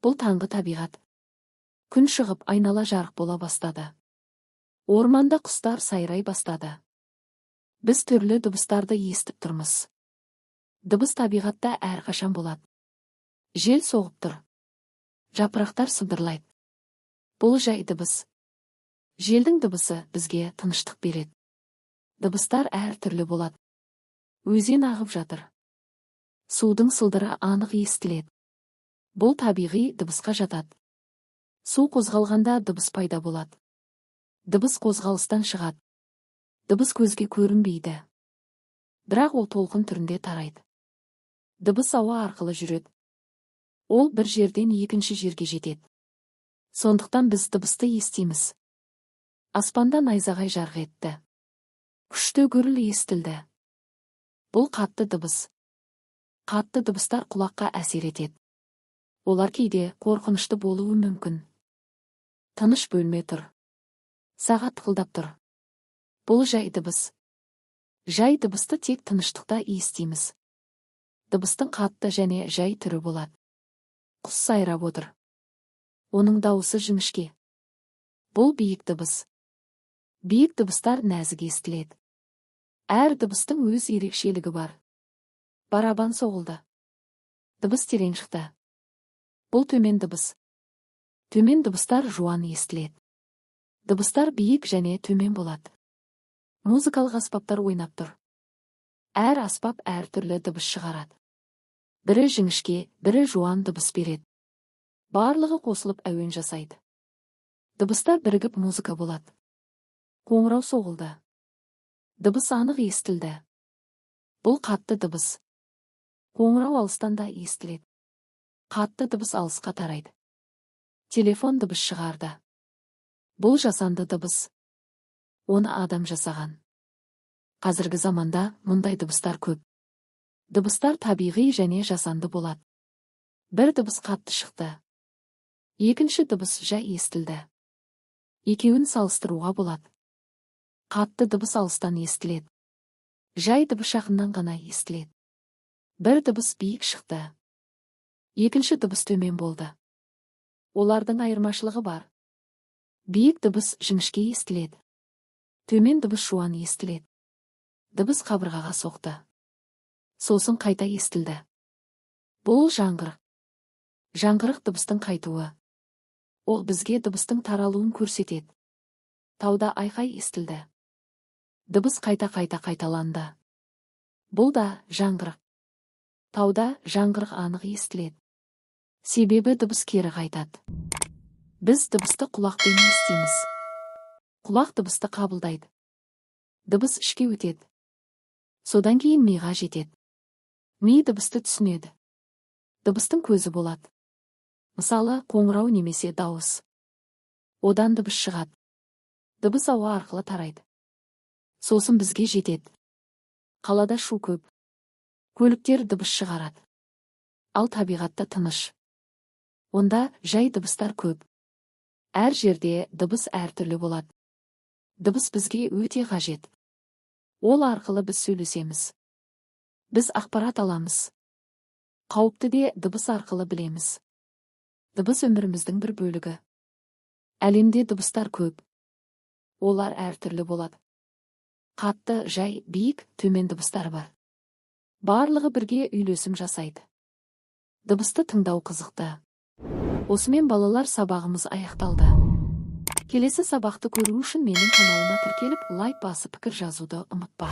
Бұл таңғы табиғат. Күн шығып айнала жарық бола бастады. Орманда құстар сайрай бастады. Біз түрлі дыбыстарды естіп тұрмыз. Дыбыс табиғатта әрқашан болады. Жел соғып тұр. Жапырақтар сыбдырлайды. Бұл жай дыбыс. Желдің дыбысы бізге тыныштық береді. Дыбыстар әр түрлі болады. Өзен ағып жатыр. Судың сылдыры анық естіледі. Бұл табиғи дыбысқа жатады. Су қозғалғанда дыбыс пайда болады. Дыбыс қозғалыстан шығады. Дыбыс көзге көрінбейді. Бірақ ол толқын түрінде тарайды. Дыбыс ауа арқылы жүреді. Ол бір жерден екінші жерге жетеді. Сондықтан біз дыбысты естиміз. Аспанда найзағай жарқ етті. Күшті гүріл естілді. Бұл қатты дыбыс. Қатты дыбыстар құлаққа әсер етеді. Олар кейде қорқынышты болуы мүмкін. Тыныш бөлме тұр. Сағат тықылдап тұр. Бұл жай дыбыс. Жай дыбысты тек тыныштықта естиміз. Дыбыстың қатты және жай түрі болады. Құс сайрап отыр. Оның дауысы жіңішке. Бұл биік дыбыс. Биік дыбыстар нәзік естіледі. Әр дыбыстың өз ерекшелігі бар. Барабан соғылды. Дыбыс терең шықты. Бұл төмен дыбыс. Төмен дыбыстар жуан естіледі. Дыбыстар биік және төмен болады. Музыкалық аспаптар ойнап тұр. Әр аспап әр түрлі дыбыс шығарады. Бірі жіңішке, бірі жуан дыбыс береді. Барлығы қосылып әуен жасайды. Дыбыстар бірігіп музыка болады. Қоңырау соғылды. Дыбыс анық естілді. Бұл қатты дыбыс. Қоңырау алыстан да естіледі. Қатты дыбыс алысқа тарайды. Телефон дыбыс шығарды. Бұл жасанды дыбыс. Оны адам жасаған. Қазіргі заманда мұндай дыбыстар көп. Дыбыстар табиғи және жасанды болады. Бір дыбыс қатты шықты. Екінші дыбыс жай естілді. Екеуін салыстыруға болады. Қатты дыбыс алыстан естіледі. Жай дыбыс жақыннан ғана естіледі. Бір дыбыс биік шықты. Екінші дыбыс төмен болды. Олардың айырмашылығы бар. Биік дыбыс жіңішке естіледі. Төмен дыбыс жуан естіледі. Дыбыс қабырғаға соқты. Сосын қайта естілді. Бұл жаңғырық. Жаңғырық дыбыстың қайтуы. Ол бізге дыбыстың таралуын көрсетеді. Тауда айқай естілді. Дыбыс қайта-қайта қайталанды. Бұл да жаңғырық. Тауда жаңғырық анық естіледі. Себебі дыбыс кері қайтады. Біз дыбысты құлақпен естиміз. Құлақ дыбысты қабылдайды. Дыбыс ішке өтеді. Содан кейін миға жетеді. Ми дыбысты түсінеді. Дыбыстың көзі болады. Мысалы, қоңырау немесе дауыс. Одан дыбыс шығады. Дыбыс ауа арқылы тарайды. Сосын бізге жетеді. Қалада шу көп. Көліктер дыбыс шығарады. Ал табиғатта тыныш. Онда жай дыбыстар көп. Әр жерде дыбыс әртүрлі болады. Дыбыс бізге өте қажет. Ол арқылы біз сөйлесеміз. Біз ақпарат аламыз. Қауіпті де дыбыс арқылы білеміз. Дыбыс өміріміздің бір бөлігі. Әлемде дыбыстар көп. Олар әртүрлі болады. Қатты, жай, биік, төмен дыбыстар бар. Барлығы бірге үйлесім жасайды. Дыбысты тыңдау қызықты. Осымен балалар сабағымыз аяқталды. Келесі сабақты көру үшін менің каналыма тіркеліп, лайк басып пікір жазуды ұмытпа.